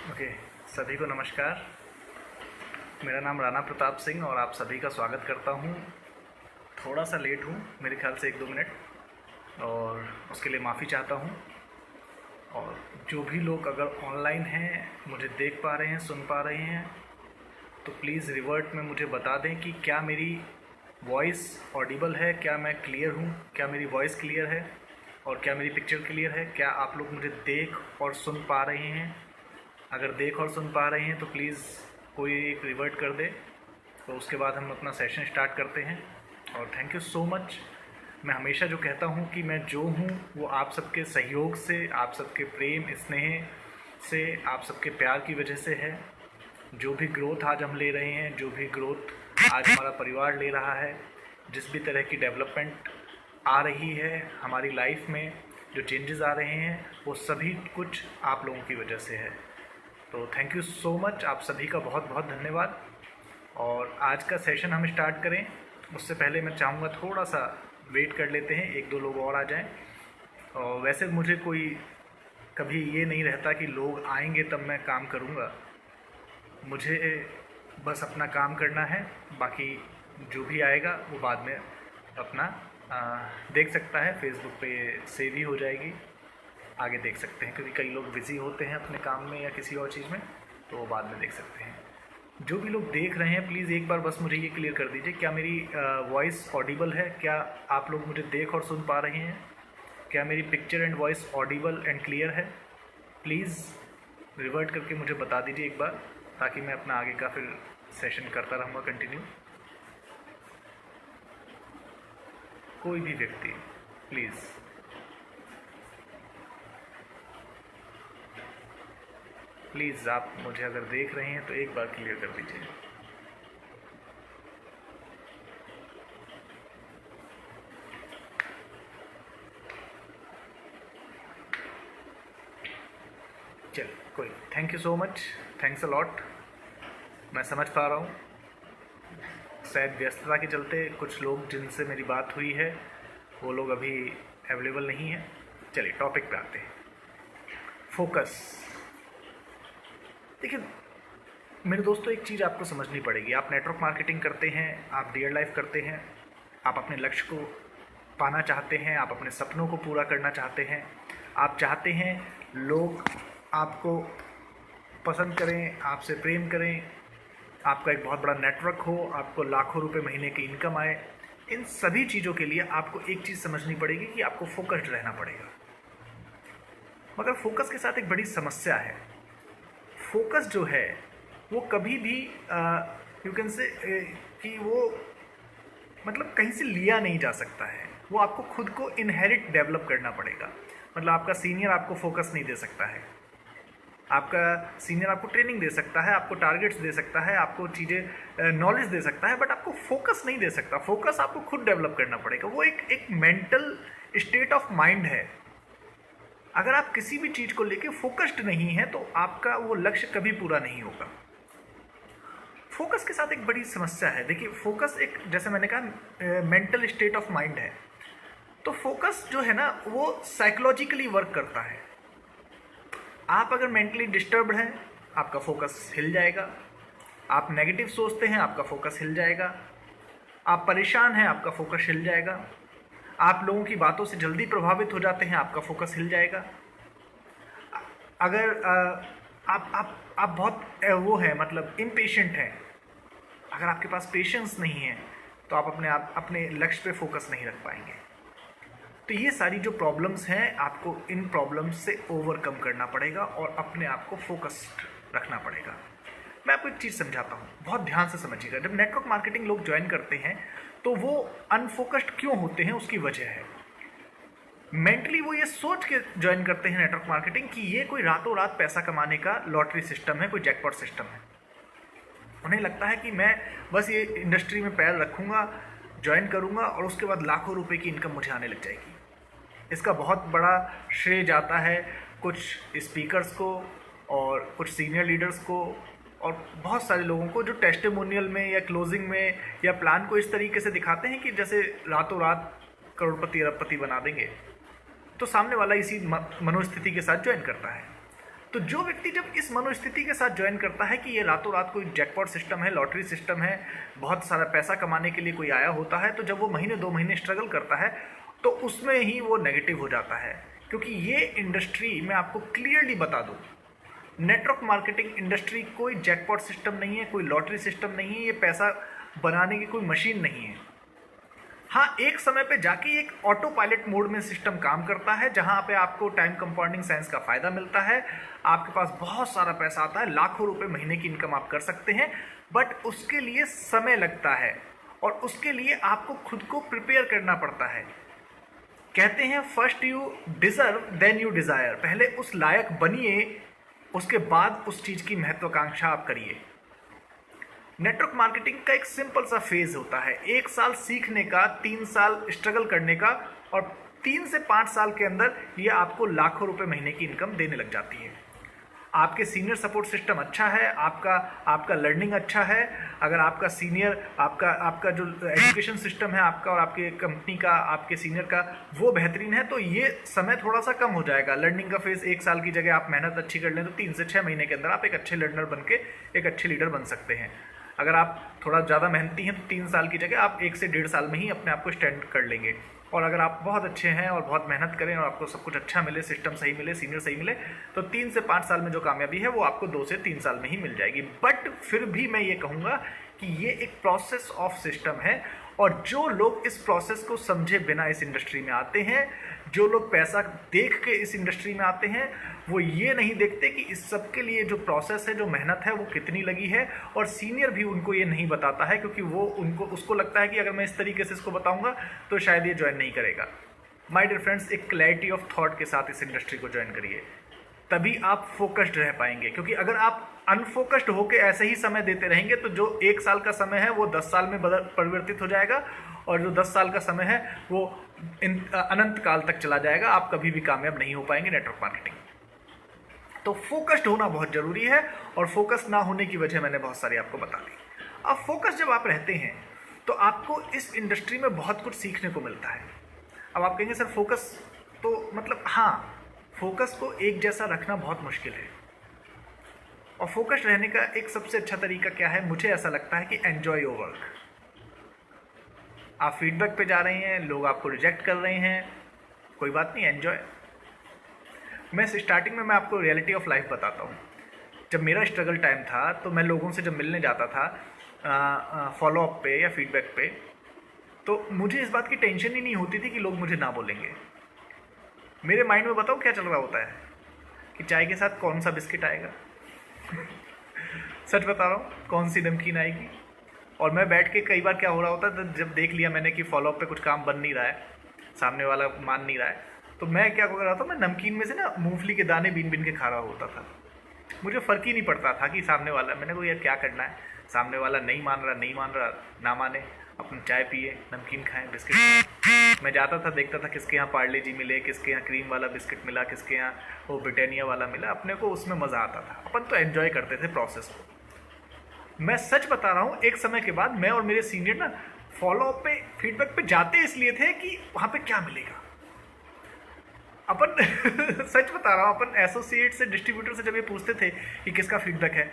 Okay, सभी को नमस्कार। मेरा नाम राणा प्रताप सिंह और आप सभी का स्वागत करता हूँ। थोड़ा सा लेट हूँ, मेरे ख्याल से 1-2 मिनट, और उसके लिए माफ़ी चाहता हूँ। और जो भी लोग अगर ऑनलाइन हैं, मुझे देख पा रहे हैं, सुन पा रहे हैं, तो प्लीज़ रिवर्ट में मुझे बता दें कि क्या मेरी वॉइस ऑडिबल है, क्या मैं क्लियर हूँ, क्या मेरी वॉइस क्लियर है और क्या मेरी पिक्चर क्लियर है, क्या आप लोग मुझे देख और सुन पा रहे हैं। अगर देख और सुन पा रहे हैं तो प्लीज़ कोई एक रिवर्ट कर दे, तो उसके बाद हम अपना सेशन स्टार्ट करते हैं। और थैंक यू सो मच। मैं हमेशा जो कहता हूँ कि मैं जो हूँ वो आप सबके सहयोग से, आप सबके प्रेम स्नेह से, आप सबके प्यार की वजह से है। जो भी ग्रोथ आज हम ले रहे हैं, जो भी ग्रोथ आज हमारा परिवार ले रहा है, जिस भी तरह की डेवलपमेंट आ रही है हमारी लाइफ में, जो चेंजेस आ रहे हैं, वो सभी कुछ आप लोगों की वजह से है। तो थैंक यू सो मच, आप सभी का बहुत बहुत धन्यवाद। और आज का सेशन हम स्टार्ट करें उससे पहले मैं चाहूँगा थोड़ा सा वेट कर लेते हैं, 1-2 लोग और आ जाएं। और वैसे मुझे कोई कभी ये नहीं रहता कि लोग आएंगे तब मैं काम करूँगा। मुझे बस अपना काम करना है, बाकी जो भी आएगा वो बाद में अपना देख सकता है। फेसबुक पे सेव ही हो जाएगी, आगे देख सकते हैं, क्योंकि कई लोग बिज़ी होते हैं अपने काम में या किसी और चीज़ में, तो वो बाद में देख सकते हैं। जो भी लोग देख रहे हैं प्लीज़ एक बार बस मुझे ये क्लियर कर दीजिए, क्या मेरी वॉइस ऑडिबल है, क्या आप लोग मुझे देख और सुन पा रहे हैं, क्या मेरी picture and voice Audible and clear है। प्लीज़ रिवर्ट करके मुझे बता दीजिए एक बार, ताकि मैं अपना आगे का फिर सेशन करता रहूँगा कंटिन्यू। कोई भी व्यक्ति प्लीज़, आप मुझे अगर देख रहे हैं तो एक बार क्लियर कर दीजिए। चल कोई, thank you so much, thanks a lot. मैं समझ पा रहा हूँ शायद व्यस्तता के चलते कुछ लोग जिनसे मेरी बात हुई है वो लोग अभी अवेलेबल नहीं हैं। चलिए टॉपिक पे आते हैं। फोकस। देखिए मेरे दोस्तों, एक चीज़ आपको समझनी पड़ेगी। आप नेटवर्क मार्केटिंग करते हैं, आप रियल लाइफ करते हैं, आप अपने लक्ष्य को पाना चाहते हैं, आप अपने सपनों को पूरा करना चाहते हैं, आप चाहते हैं लोग आपको पसंद करें, आपसे प्रेम करें, आपका एक बहुत बड़ा नेटवर्क हो, आपको लाखों रुपए महीने की इनकम आए। इन सभी चीज़ों के लिए आपको एक चीज़ समझनी पड़ेगी कि आपको फोकस्ड रहना पड़ेगा। मगर फोकस के साथ एक बड़ी समस्या है। फोकस जो है वो कभी भी यू कैन से कि वो मतलब कहीं से लिया नहीं जा सकता है। वो आपको खुद को इनहेरिट डेवलप करना पड़ेगा। मतलब आपका सीनियर आपको फोकस नहीं दे सकता है, आपका सीनियर आपको ट्रेनिंग दे सकता है, आपको टारगेट्स दे सकता है, आपको चीज़ें नॉलेज दे सकता है, बट आपको फोकस नहीं दे सकता। फोकस आपको खुद डेवलप करना पड़ेगा। वो एक मेंटल स्टेट ऑफ माइंड है। अगर आप किसी भी चीज़ को लेके फोकस्ड नहीं है तो आपका वो लक्ष्य कभी पूरा नहीं होगा। फोकस के साथ एक बड़ी समस्या है। देखिए फोकस एक, जैसे मैंने कहा, मेंटल स्टेट ऑफ माइंड है। तो फोकस जो है ना वो साइकोलॉजिकली वर्क करता है। आप अगर मेंटली डिस्टर्ब्ड हैं आपका फोकस हिल जाएगा, आप नेगेटिव सोचते हैं आपका फोकस हिल जाएगा, आप परेशान हैं आपका फोकस हिल जाएगा, आप लोगों की बातों से जल्दी प्रभावित हो जाते हैं आपका फोकस हिल जाएगा। अगर आप बहुत वो है, मतलब इम्पेशेंट हैं, अगर आपके पास पेशेंस नहीं है तो आप अपने लक्ष्य पे फोकस नहीं रख पाएंगे। तो ये सारी जो प्रॉब्लम्स हैं आपको इन प्रॉब्लम्स से ओवरकम करना पड़ेगा और अपने आप को फोकस्ड रखना पड़ेगा। मैं आपको एक चीज़ समझाता हूँ, बहुत ध्यान से समझिएगा। जब नेटवर्क मार्केटिंग लोग ज्वाइन करते हैं तो वो अनफोकस्ड क्यों होते हैं, उसकी वजह है मेंटली वो ये सोच के ज्वाइन करते हैं नेटवर्क मार्केटिंग कि ये कोई रातों रात पैसा कमाने का लॉटरी सिस्टम है, कोई जैकपॉट सिस्टम है। उन्हें लगता है कि मैं बस ये इंडस्ट्री में पैर रखूँगा, ज्वाइन करूँगा और उसके बाद लाखों रुपए की इनकम मुझे आने लग जाएगी। इसका बहुत बड़ा श्रेय जाता है कुछ स्पीकर्स को और कुछ सीनियर लीडर्स को और बहुत सारे लोगों को, जो टेस्टिमोनियल में या क्लोजिंग में या प्लान को इस तरीके से दिखाते हैं कि जैसे रातों रात करोड़पति अरबपति बना देंगे। तो सामने वाला इसी मनोस्थिति के साथ ज्वाइन करता है। तो जो व्यक्ति जब इस मनोस्थिति के साथ ज्वाइन करता है कि ये रातों रात कोई जैकपॉट सिस्टम है, लॉटरी सिस्टम है, बहुत सारा पैसा कमाने के लिए कोई आया होता है, तो जब वो महीने 2 महीने स्ट्रगल करता है तो उसमें ही वो नेगेटिव हो जाता है। क्योंकि ये इंडस्ट्री, मैं आपको क्लियरली बता दूँ, नेटवर्क मार्केटिंग इंडस्ट्री कोई जैकपॉट सिस्टम नहीं है, कोई लॉटरी सिस्टम नहीं है, ये पैसा बनाने की कोई मशीन नहीं है। हाँ, एक समय पे जाके एक ऑटो पायलट मोड में सिस्टम काम करता है, जहाँ पे आपको टाइम कंपाउंडिंग साइंस का फ़ायदा मिलता है, आपके पास बहुत सारा पैसा आता है, लाखों रुपए महीने की इनकम आप कर सकते हैं, बट उसके लिए समय लगता है और उसके लिए आपको खुद को प्रिपेयर करना पड़ता है। कहते हैं first you deserve then you desire, पहले उस लायक बनिए, उसके बाद उस चीज़ की महत्वाकांक्षा आप करिए। नेटवर्क मार्केटिंग का एक सिंपल सा फेज होता है, 1 साल सीखने का, 3 साल स्ट्रगल करने का, और 3 से 5 साल के अंदर ये आपको लाखों रुपए महीने की इनकम देने लग जाती है। आपके सीनियर सपोर्ट सिस्टम अच्छा है, आपका लर्निंग अच्छा है, अगर आपका सीनियर आपका जो एजुकेशन सिस्टम है आपका और आपके कंपनी का, आपके सीनियर का, वो बेहतरीन है, तो ये समय थोड़ा सा कम हो जाएगा। लर्निंग का फेज 1 साल की जगह आप मेहनत अच्छी कर लें तो 3 से 6 महीने के अंदर आप एक अच्छे लर्नर बन के एक अच्छे लीडर बन सकते हैं। अगर आप थोड़ा ज़्यादा मेहनती हैं तो 3 साल की जगह आप 1 से 1.5 साल में ही अपने आप को स्टैंड कर लेंगे। और अगर आप बहुत अच्छे हैं और बहुत मेहनत करें और आपको सब कुछ अच्छा मिले, सिस्टम सही मिले, सीनियर सही मिले, तो 3 से 5 साल में जो कामयाबी है वो आपको 2 से 3 साल में ही मिल जाएगी। बट फिर भी मैं ये कहूँगा कि ये एक प्रोसेस ऑफ सिस्टम है, और जो लोग इस प्रोसेस को समझे बिना इस इंडस्ट्री में आते हैं, जो लोग पैसा देख के इस इंडस्ट्री में आते हैं, वो ये नहीं देखते कि इस सब के लिए जो प्रोसेस है, जो मेहनत है, वो कितनी लगी है। और सीनियर भी उनको ये नहीं बताता है, क्योंकि वो उसको लगता है कि अगर मैं इस तरीके से इसको बताऊंगा तो शायद ये ज्वाइन नहीं करेगा। माय डियर फ्रेंड्स, एक क्लैरिटी ऑफ थॉट के साथ इस इंडस्ट्री को ज्वाइन करिए, तभी आप फोकस्ड रह पाएंगे। क्योंकि अगर आप अनफोकस्ड होकर ऐसे ही समय देते रहेंगे तो जो 1 साल का समय है वो 10 साल में परिवर्तित हो जाएगा, और जो 10 साल का समय है वो अनंत काल तक चला जाएगा। आप कभी भी कामयाब नहीं हो पाएंगे नेटवर्क मार्केटिंग। तो फोकस्ड होना बहुत जरूरी है, और फोकस ना होने की वजह मैंने बहुत सारी आपको बता दी। अब फोकस जब आप रहते हैं तो आपको इस इंडस्ट्री में बहुत कुछ सीखने को मिलता है। अब आप कहेंगे सर फोकस तो मतलब, हाँ, फोकस को एक जैसा रखना बहुत मुश्किल है, और फोकस रहने का एक सबसे अच्छा तरीका क्या है, मुझे ऐसा लगता है कि एन्जॉय योर वर्क। आप फीडबैक पे जा रहे हैं, लोग आपको रिजेक्ट कर रहे हैं, कोई बात नहीं, एन्जॉय। मैं स्टार्टिंग में आपको रियलिटी ऑफ लाइफ बताता हूँ। जब मेरा स्ट्रगल टाइम था तो मैं लोगों से जब मिलने जाता था फॉलो अप पे या फीडबैक पे, तो मुझे इस बात की टेंशन ही नहीं होती थी कि लोग मुझे ना बोलेंगे। मेरे माइंड में बताओ क्या चल रहा होता है कि चाय के साथ कौन सा बिस्किट आएगा सच बता रहा हूँ, कौन सी नमकीन आएगी। और मैं बैठ के कई बार क्या हो रहा होता है, जब देख लिया मैंने कि फॉलोअप पे कुछ काम बन नहीं रहा है, सामने वाला मान नहीं रहा है, तो मैं क्या कर रहा था, मैं नमकीन में से ना मूंगफली के दाने बीन बीन के खा रहा होता था। मुझे फ़र्क ही नहीं पड़ता था कि सामने वाला, मैंने को यार क्या करना है, सामने वाला नहीं मान रहा, ना माने, अपनी चाय पिए, नमकीन खाएं, बिस्किट खाएं। मैं जाता था, देखता था किसके यहाँ पार्ले जी मिले, किसके यहाँ क्रीम वाला बिस्किट मिला, किसके यहाँ वो ब्रिटानिया वाला मिला, अपने को उसमें मज़ा आता था। अपन तो एंजॉय करते थे प्रोसेस को। मैं सच बता रहा हूँ, एक समय के बाद मैं और मेरे सीनियर ना फॉलोअप पे, फीडबैक पे जाते इसलिए थे कि वहाँ पे क्या मिलेगा। अपन सच बता रहा हूँ, अपन एसोसिएट से, डिस्ट्रीब्यूटर से जब ये पूछते थे कि किसका फीडबैक है,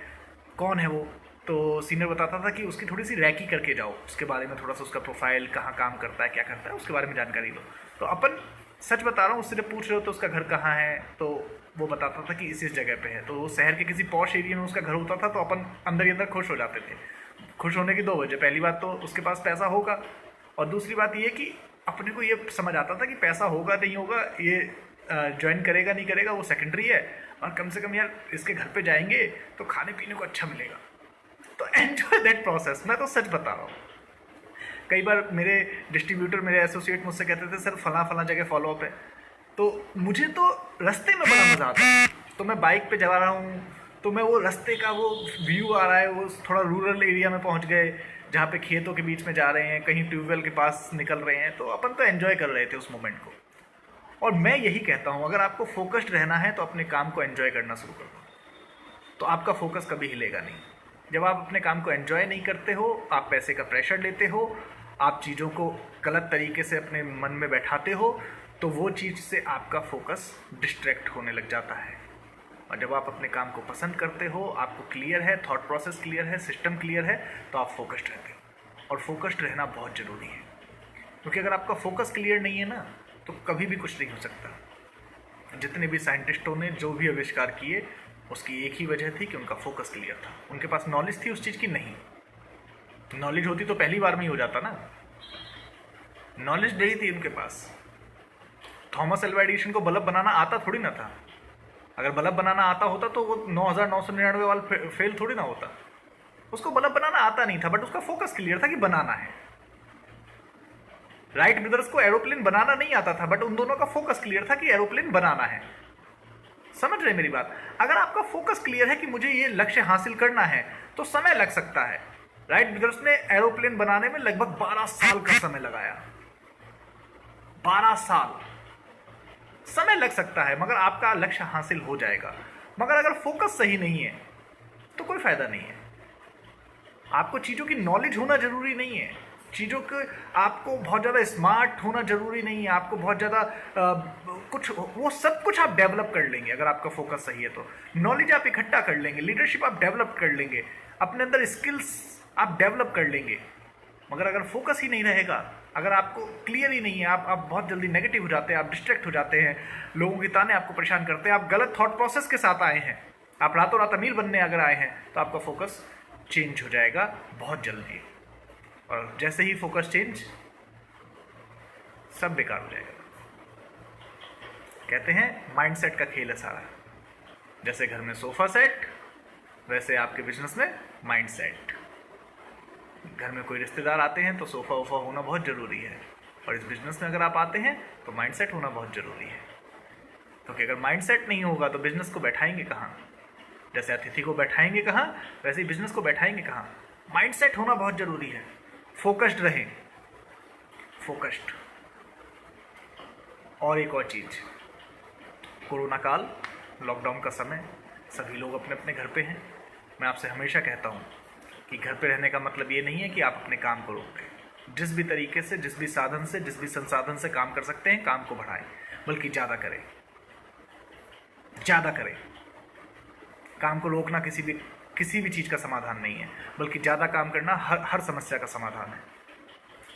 कौन है वो, तो सीनियर बताता था कि उसकी थोड़ी सी रैकी करके जाओ, उसके बारे में थोड़ा सा, उसका प्रोफाइल, कहाँ काम करता है, क्या करता है, उसके बारे में जानकारी लो। तो अपन सच बता रहा हूँ, उससे जब पूछ रहे हो तो उसका घर कहाँ है, तो वो बताता था कि इस जगह पे है। तो वो शहर के किसी पॉश एरिया में उसका घर होता था, तो अपन अंदर ही अंदर खुश हो जाते थे। खुश होने की 2 वजह, पहली बात तो उसके पास पैसा होगा, और दूसरी बात ये कि अपने को ये समझ आता था कि पैसा होगा नहीं होगा, ये ज्वाइन करेगा नहीं करेगा वो सेकेंडरी है, और कम से कम यार इसके घर पे जाएंगे तो खाने पीने को अच्छा मिलेगा। तो एंजॉय दैट प्रोसेस। मैं तो सच बता रहा हूँ, कई बार मेरे डिस्ट्रीब्यूटर, मेरे एसोसिएट मुझसे कहते थे सर फला जगह फॉलोअप है, तो मुझे तो रास्ते में बड़ा मज़ा आता है। तो मैं बाइक पे जा रहा हूँ, तो मैं वो रास्ते का वो व्यू आ रहा है, वो थोड़ा रूरल एरिया में पहुँच गए, जहाँ पे खेतों के बीच में जा रहे हैं, कहीं ट्यूबवेल के पास निकल रहे हैं, तो अपन तो एंजॉय कर रहे थे उस मोमेंट को। और मैं यही कहता हूँ, अगर आपको फोकस्ड रहना है तो अपने काम को एंजॉय करना शुरू कर दो, तो आपका फोकस कभी हिलेगा नहीं। जब आप अपने काम को एंजॉय नहीं करते हो, आप पैसे का प्रेशर लेते हो, आप चीज़ों को गलत तरीके से अपने मन में बैठाते हो, तो वो चीज़ से आपका फोकस डिस्ट्रैक्ट होने लग जाता है। और जब आप अपने काम को पसंद करते हो, आपको क्लियर है, थॉट प्रोसेस क्लियर है, सिस्टम क्लियर है, तो आप फोकस्ड रहते हो। और फोकस्ड रहना बहुत ज़रूरी है, क्योंकि अगर आपका फोकस क्लियर नहीं है ना, तो कभी भी कुछ नहीं हो सकता। जितने भी साइंटिस्टों ने जो भी आविष्कार किए, उसकी एक ही वजह थी कि उनका फोकस क्लियर था। उनके पास नॉलेज थी उस चीज़ की? नहीं। नॉलेज होती तो पहली बार में ही हो जाता ना। नॉलेज नहीं थी उनके पास। थॉमस अल्वा एडिसन को बल्ब बनाना आता थोड़ी ना था। अगर बल्ब बनाना आता होता तो वो 9999 वाला फेल थोड़ी ना होता। उसको बल्ब बनाना आता नहीं था, बट उसका फोकस क्लियर था कि बनाना है। राइट ब्रदर्स को एरोप्लेन बनाना नहीं आता था, बट उन दोनों का फोकस क्लियर था कि एरोप्लेन बनाना है। समझ रहे मेरी बात? अगर आपका फोकस क्लियर है कि मुझे ये लक्ष्य हासिल करना है, तो समय लग सकता है। राइट ब्रदर्स ने एरोप्लेन बनाने में लगभग 12 साल का समय लगाया। 12 साल समय लग सकता है, मगर आपका लक्ष्य हासिल हो जाएगा। मगर अगर फोकस सही नहीं है तो कोई फायदा नहीं है। आपको चीज़ों की नॉलेज होना जरूरी नहीं है, चीज़ों के आपको बहुत ज़्यादा स्मार्ट होना जरूरी नहीं है, आपको बहुत ज़्यादा कुछ, वो सब कुछ आप डेवलप कर लेंगे अगर आपका फोकस सही है तो। नॉलेज आप इकट्ठा कर लेंगे, लीडरशिप आप डेवलप कर लेंगे, अपने अंदर स्किल्स आप डेवलप कर लेंगे। मगर अगर फोकस ही नहीं रहेगा, अगर आपको क्लियर ही नहीं है, आप बहुत जल्दी नेगेटिव हो जाते हैं, आप डिस्ट्रैक्ट हो जाते हैं, लोगों के ताने आपको परेशान करते हैं, आप गलत थॉट प्रोसेस के साथ आए हैं, आप रातों रात अमीर बनने अगर आए हैं, तो आपका फोकस चेंज हो जाएगा बहुत जल्दी। और जैसे ही फोकस चेंज, सब बेकार हो जाएगा। कहते हैं माइंडसेट का खेल है सारा। जैसे घर में सोफा सेट, वैसे आपके बिजनेस में माइंडसेट। घर में कोई रिश्तेदार आते हैं तो सोफा वोफा होना बहुत ज़रूरी है, और इस बिजनेस में अगर आप आते हैं तो माइंडसेट होना बहुत ज़रूरी है। क्योंकि अगर माइंडसेट नहीं होगा तो बिजनेस को बैठाएंगे कहाँ? जैसे अतिथि को बैठाएंगे कहाँ, वैसे ही बिजनेस को बैठाएंगे कहाँ? माइंडसेट होना बहुत ज़रूरी है। फोकस्ड रहें, फोकस्ड। और एक और चीज़, कोरोना काल, लॉकडाउन का समय, सभी लोग अपने अपने घर पे हैं। मैं आपसे हमेशा कहता हूँ कि घर पे रहने का मतलब ये नहीं है कि आप अपने काम को रोक दें। जिस भी तरीके से, जिस भी साधन से, जिस भी संसाधन से काम कर सकते हैं, काम को बढ़ाएं, बल्कि ज़्यादा करें, ज़्यादा करें। काम को रोकना किसी भी चीज़ का समाधान नहीं है, बल्कि ज़्यादा काम करना हर समस्या का समाधान है।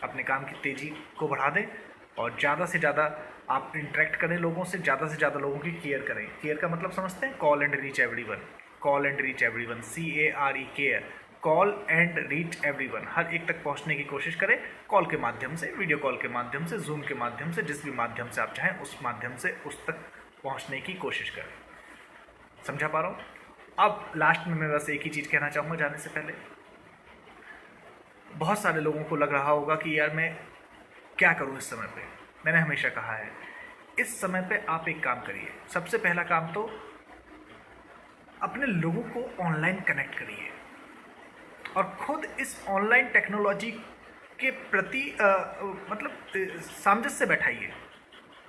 अपने काम की तेज़ी को बढ़ा दें और ज़्यादा से ज़्यादा आप इंटरेक्ट करें लोगों से ज़्यादा लोगों की केयर करें। केयर का मतलब समझते हैं? Call and reach everyone. Call and reach everyone, CARE, care. Call and reach everyone, हर एक तक पहुंचने की कोशिश करें। कॉल के माध्यम से, वीडियो कॉल के माध्यम से, जूम के माध्यम से, जिस भी माध्यम से आप चाहें उस माध्यम से उस तक पहुंचने की कोशिश करें। समझा पा रहा हूँ? अब लास्ट में मैं बस एक ही चीज़ कहना चाहूँगा जाने से पहले। बहुत सारे लोगों को लग रहा होगा कि यार मैं क्या करूँ इस समय पे। मैंने हमेशा कहा है, इस समय पे आप एक काम करिए। सबसे पहला काम तो अपने लोगों को ऑनलाइन कनेक्ट करिए और खुद इस ऑनलाइन टेक्नोलॉजी के प्रति मतलब सामंजस्य बैठाइए।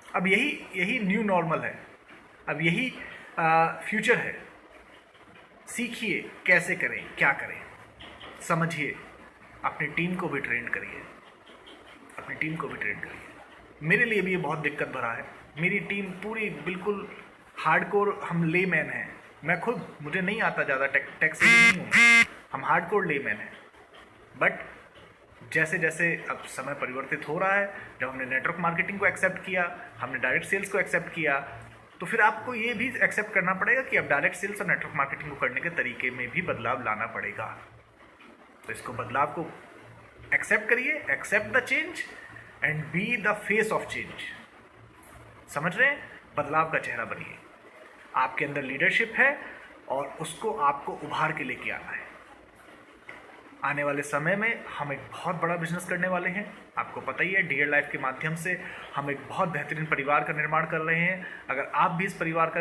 अब यही न्यू नॉर्मल है, अब यही फ्यूचर है। सीखिए कैसे करें, क्या करें, समझिए। अपनी टीम को भी ट्रेन करिए, अपनी टीम को भी ट्रेन करिए। मेरे लिए भी ये बहुत दिक्कत भरा है। मेरी टीम पूरी बिल्कुल हार्डकोर, हम लेमैन हैं। मैं खुद, मुझे नहीं आता ज़्यादा, टेक से नहीं हूँ, हम हार्डकोर लेमैन हैं। बट जैसे जैसे अब समय परिवर्तित हो रहा है, जब हमने नेटवर्क मार्केटिंग को एक्सेप्ट किया, हमने डायरेक्ट सेल्स को एक्सेप्ट किया, तो फिर आपको ये भी एक्सेप्ट करना पड़ेगा कि अब डायरेक्ट सेल्स और नेटवर्क मार्केटिंग को करने के तरीके में भी बदलाव लाना पड़ेगा। तो इसको, बदलाव को एक्सेप्ट करिए, accept the change and be the face of change. समझ रहे हैं? बदलाव का चेहरा बनिए। आपके अंदर लीडरशिप है और उसको आपको उभार के लेके आना है। आने वाले समय में हम एक बहुत बड़ा बिजनेस करने वाले हैं। आपको पता ही है, डियर लाइफ के माध्यम से हम एक बहुत बेहतरीन परिवार का निर्माण कर रहे हैं। अगर आप भी इस परिवार का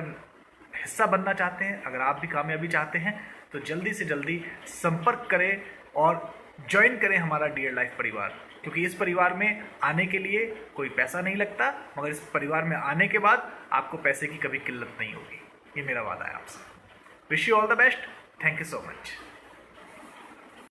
हिस्सा बनना चाहते हैं, अगर आप भी कामयाबी चाहते हैं, तो जल्दी से जल्दी संपर्क करें और ज्वाइन करें हमारा डियर लाइफ परिवार। क्योंकि इस परिवार में आने के लिए कोई पैसा नहीं लगता, मगर इस परिवार में आने के बाद आपको पैसे की कभी किल्लत नहीं होगी। ये मेरा वादा है आपसे। Wish you all the best. Thank you so much.